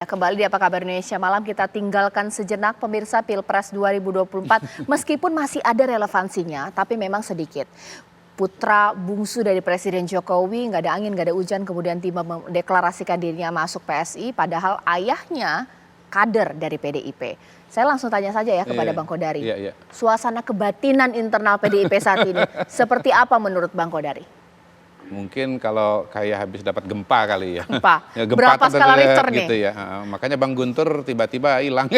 kembali di Apa Kabar Indonesia Malam. Kita tinggalkan sejenak pemirsa Pilpres 2024. Meskipun masih ada relevansinya, tapi memang sedikit. Putra bungsu dari Presiden Jokowi, nggak ada angin, nggak ada hujan, kemudian tiba mendeklarasikan dirinya masuk PSI, padahal ayahnya kader dari PDIP. Saya langsung tanya saja ya kepada Bang Kodari. Suasana kebatinan internal PDIP saat ini, seperti apa menurut Bang Kodari? Mungkin kalau kayak habis dapat gempa kali ya. Gempa. Ya, Berapa skala Richter nih? Gitu ya. Makanya Bang Guntur tiba-tiba hilang.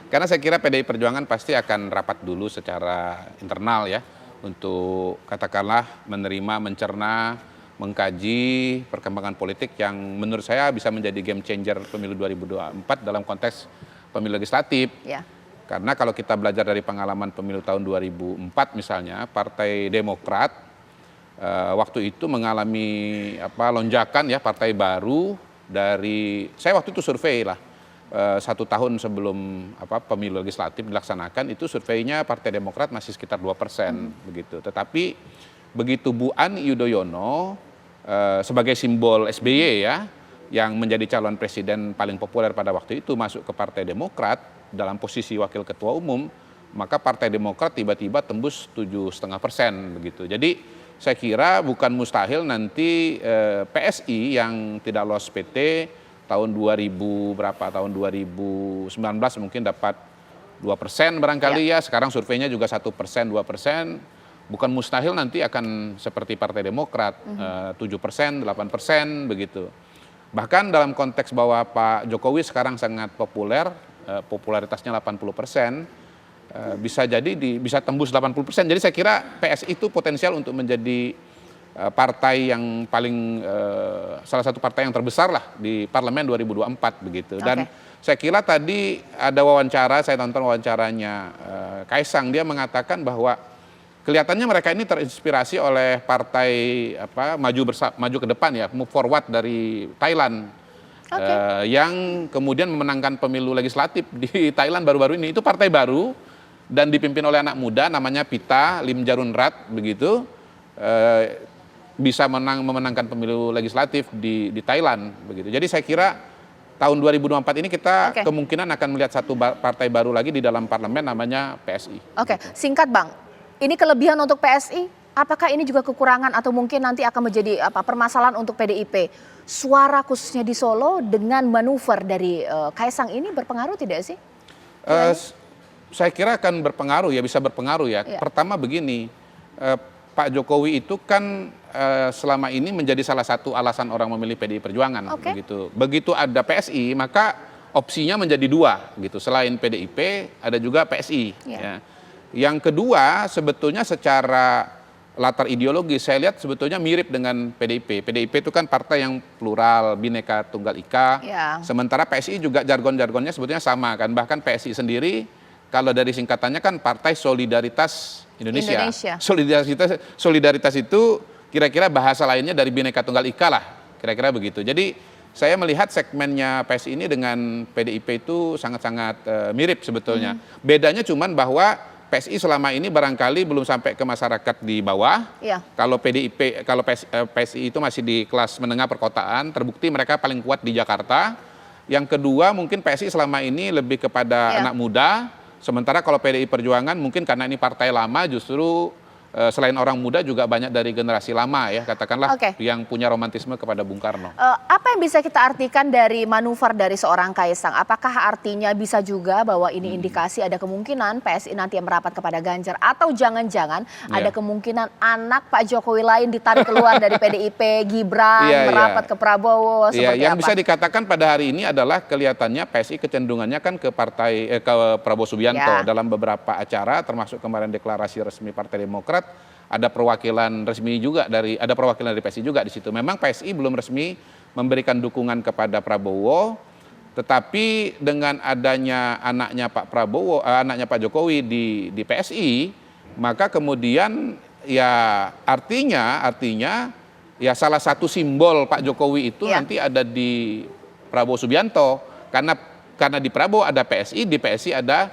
Karena saya kira PDI Perjuangan pasti akan rapat dulu secara internal ya. Untuk katakanlah menerima, mencerna, mengkaji perkembangan politik yang menurut saya bisa menjadi game changer pemilu 2024 dalam konteks pemilu legislatif. Ya. Karena kalau kita belajar dari pengalaman pemilu tahun 2004 misalnya, Partai Demokrat waktu itu mengalami lonjakan ya, partai baru dari, saya waktu itu survei lah 1 tahun sebelum pemilu legislatif dilaksanakan, itu surveinya Partai Demokrat masih sekitar 2% begitu. Tetapi begitu Bu Ani Yudhoyono sebagai simbol SBY ya, yang menjadi calon presiden paling populer pada waktu itu masuk ke Partai Demokrat dalam posisi wakil ketua umum, maka Partai Demokrat tiba-tiba tembus 7,5% begitu. Jadi saya kira bukan mustahil nanti PSI yang tidak lolos PT tahun 2019 mungkin dapat 2% barangkali ya. Sekarang surveinya juga 1%, 2%. Bukan mustahil nanti akan seperti Partai Demokrat 7%, 8% begitu. Bahkan dalam konteks bahwa Pak Jokowi sekarang sangat populer, popularitasnya 80%. Bisa jadi bisa tembus 80%. Jadi saya kira PSI itu potensial untuk menjadi partai yang paling salah satu partai yang terbesar lah di parlemen 2024 begitu. Dan saya kira tadi ada wawancara, saya tonton wawancaranya Kaisang, dia mengatakan bahwa kelihatannya mereka ini terinspirasi oleh partai maju ke depan ya, move forward dari Thailand. Yang kemudian memenangkan pemilu legislatif di Thailand baru-baru ini. Itu partai baru dan dipimpin oleh anak muda namanya Pita Limjarunrat begitu, bisa memenangkan pemilu legislatif di Thailand begitu. Jadi saya kira tahun 2024 ini kita kemungkinan akan melihat satu partai baru lagi di dalam parlemen namanya PSI. Singkat Bang, ini kelebihan untuk PSI, apakah ini juga kekurangan atau mungkin nanti akan menjadi permasalahan untuk PDIP? Suara khususnya di Solo dengan manuver dari Kaisang ini berpengaruh tidak sih? Saya kira akan berpengaruh ya, bisa berpengaruh ya. Pertama begini, Pak Jokowi itu kan selama ini menjadi salah satu alasan orang memilih PDI Perjuangan. Begitu ada PSI, maka opsinya menjadi 2 gitu. Selain PDIP ada juga PSI. Ya. Yang kedua sebetulnya secara latar ideologi saya lihat sebetulnya mirip dengan PDIP. PDIP itu kan partai yang plural, Bhinneka Tunggal Ika. Sementara PSI juga jargon-jargonnya sebetulnya sama kan. Bahkan PSI sendiri kalau dari singkatannya kan Partai Solidaritas Indonesia. Solidaritas itu kira-kira bahasa lainnya dari Bhinneka Tunggal Ika lah, kira-kira begitu. Jadi saya melihat segmennya PSI ini dengan PDIP itu sangat-sangat mirip sebetulnya. Bedanya cuman bahwa PSI selama ini barangkali belum sampai ke masyarakat di bawah. Kalau PSI itu masih di kelas menengah perkotaan, terbukti mereka paling kuat di Jakarta. Yang kedua mungkin PSI selama ini lebih kepada anak muda. Sementara kalau PDI Perjuangan mungkin karena ini partai lama justru selain orang muda juga banyak dari generasi lama ya, katakanlah yang punya romantisme kepada Bung Karno. Apa yang bisa kita artikan dari manuver dari seorang Kaisang? Apakah artinya bisa juga bahwa ini indikasi ada kemungkinan PSI nanti yang merapat kepada Ganjar, atau jangan-jangan ada kemungkinan anak Pak Jokowi lain ditarik keluar dari PDIP, Gibran merapat ke Prabowo, seperti yang apa? bisa dikatakan pada hari ini adalah kelihatannya PSI kecenderungannya kan ke ke Prabowo Subianto dalam beberapa acara, termasuk kemarin deklarasi resmi Partai Demokrat. Ada perwakilan resmi juga ada perwakilan dari PSI juga di situ. Memang PSI belum resmi memberikan dukungan kepada Prabowo, tetapi dengan adanya anaknya Pak Jokowi di PSI, maka kemudian ya artinya ya salah satu simbol Pak Jokowi itu nanti ada di Prabowo Subianto, karena di Prabowo ada PSI, di PSI ada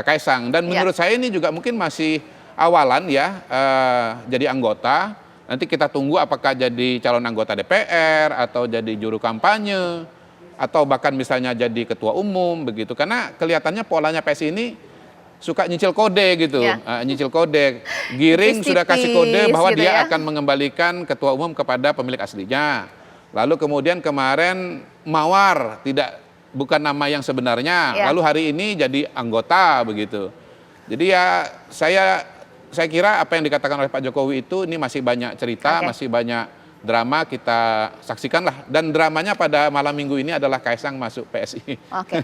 Kaisang. Dan menurut saya ini juga mungkin masih awalan ya, jadi anggota. Nanti kita tunggu apakah jadi calon anggota DPR atau jadi juru kampanye atau bahkan misalnya jadi ketua umum begitu. Karena kelihatannya polanya PSI ini suka nyicil kode gitu, Ya. nyicil kode. Giring sudah kasih kode Tipis-tipis bahwa gitu dia ya. akan mengembalikan ketua umum kepada pemilik aslinya. Lalu kemudian kemarin Mawar bukan nama yang sebenarnya. Ya. Lalu hari ini jadi anggota begitu. Jadi ya saya kira apa yang dikatakan oleh Pak Jokowi itu ini masih banyak cerita, Oke. masih banyak drama, kita saksikanlah. Dan dramanya pada malam minggu ini adalah Kaisang masuk PSI. Oke.